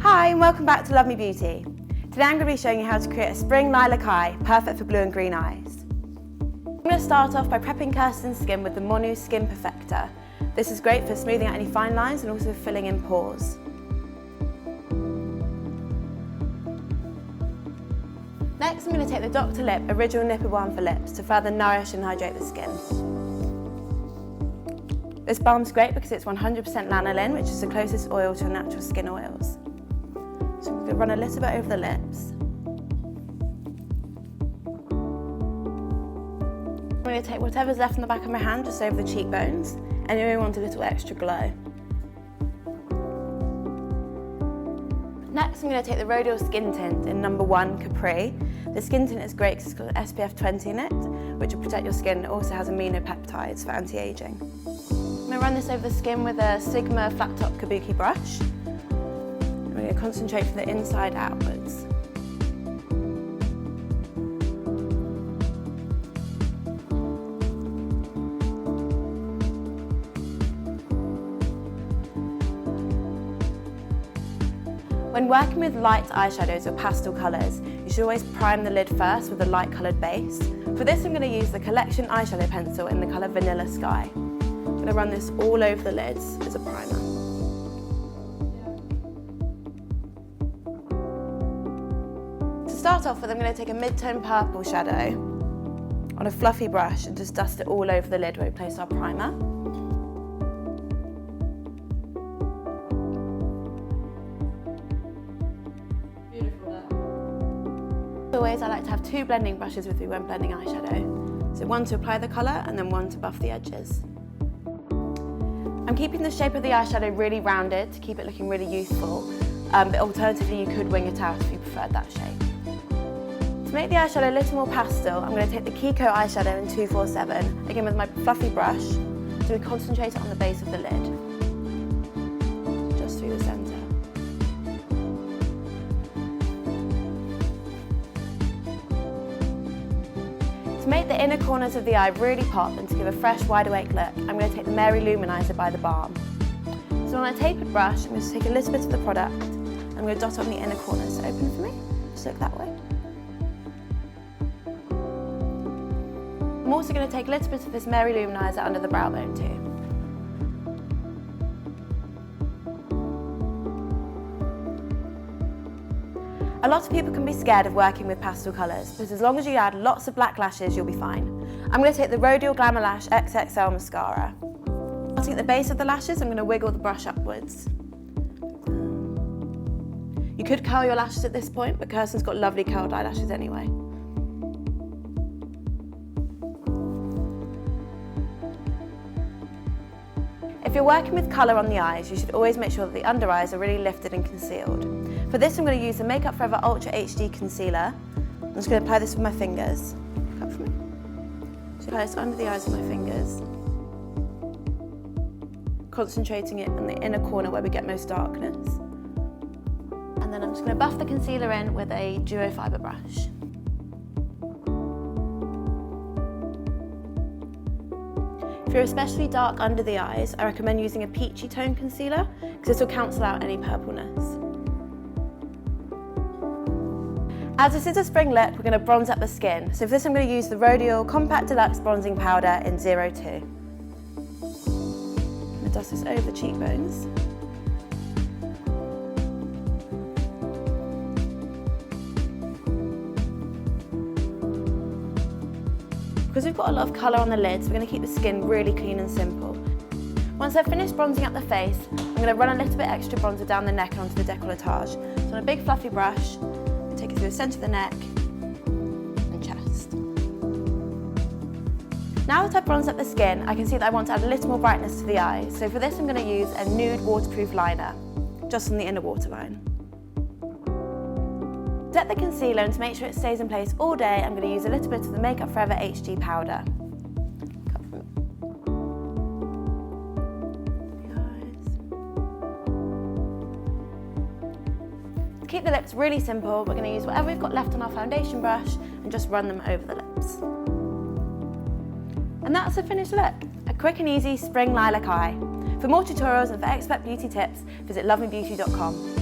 Hi and welcome back to Love Me Beauty. Today I'm going to be showing you how to create a spring lilac eye, perfect for blue and green eyes. I'm going to start off by prepping Kirsten's skin with the Monu Skin Perfector. This is great for smoothing out any fine lines and also filling in pores. Next I'm going to take the Dr. Lip Original Nipple Balm for Lips to further nourish and hydrate the skin. This balm's great because it's 100% lanolin, which is the closest oil to natural skin oils. So I'm going to run a little bit over the lips. I'm going to take whatever's left on the back of my hand just over the cheekbones, and you only want a little extra glow. Next I'm going to take the Rhodial Skin Tint in number 1 Capri. The skin tint is great because it's got SPF 20 in it, which will protect your skin and also has aminopeptides for anti-aging. I'm going to run this over the skin with a Sigma flat top kabuki brush. I'm going to concentrate from the inside outwards. When working with light eyeshadows or pastel colours, you should always prime the lid first with a light coloured base. For this I'm going to use the Collection eyeshadow pencil in the colour Vanilla Sky. I'm going to run this all over the lids as a primer. To start off with, I'm going to take a mid-tone purple shadow on a fluffy brush and just dust it all over the lid where we place our primer. As always, I like to have 2 blending brushes with me when blending eyeshadow. So one to apply the colour and then one to buff the edges. I'm keeping the shape of the eyeshadow really rounded to keep it looking really youthful, but alternatively you could wing it out if you preferred that shape. To make the eyeshadow a little more pastel, I'm going to take the Kiko eyeshadow in 247, again with my fluffy brush, to concentrate it on the base of the lid, just through the centre. To make the inner corners of the eye really pop and to give a fresh, wide-awake look, I'm going to take the Mary Luminizer by the Balm. So on a tapered brush, I'm going to take a little bit of the product and I'm going to dot on the inner corners. So open for me, just look that way. I'm also going to take a little bit of this Mary Luminizer under the brow bone too. A lot of people can be scared of working with pastel colours, but as long as you add lots of black lashes, you'll be fine. I'm going to take the Rhodial Glamour Lash XXL Mascara. Starting at the base of the lashes, I'm going to wiggle the brush upwards. You could curl your lashes at this point, but Kirsten's got lovely curled eyelashes anyway. If you're working with colour on the eyes, you should always make sure that the under eyes are really lifted and concealed. For this I'm going to use the Makeup Forever Ultra HD Concealer. I'm just going to apply this with my fingers. Look up for me. So apply this under the eyes with my fingers, concentrating it in the inner corner where we get most darkness. And then I'm just going to buff the concealer in with a duo fibre brush. If you're especially dark under the eyes, I recommend using a peachy tone concealer because this will cancel out any purpleness. As this is a spring look, we're going to bronze up the skin. So for this I'm going to use the Rhodial Compact Deluxe Bronzing Powder in 02. I'm going to dust this over the cheekbones. Because we've got a lot of colour on the lids, we're going to keep the skin really clean and simple. Once I've finished bronzing up the face, I'm going to run a little bit extra bronzer down the neck and onto the décolletage. So on a big fluffy brush, take it through the centre of the neck and chest. Now that I've bronzed up the skin, I can see that I want to add a little more brightness to the eyes. So for this I'm going to use a nude waterproof liner, just on the inner waterline. To set the concealer and to make sure it stays in place all day, I'm going to use a little bit of the Makeup Forever HD powder. To keep the lips really simple, we're going to use whatever we've got left on our foundation brush and just run them over the lips. And that's the finished look, a quick and easy spring lilac eye. For more tutorials and for expert beauty tips, visit lovemebeauty.com.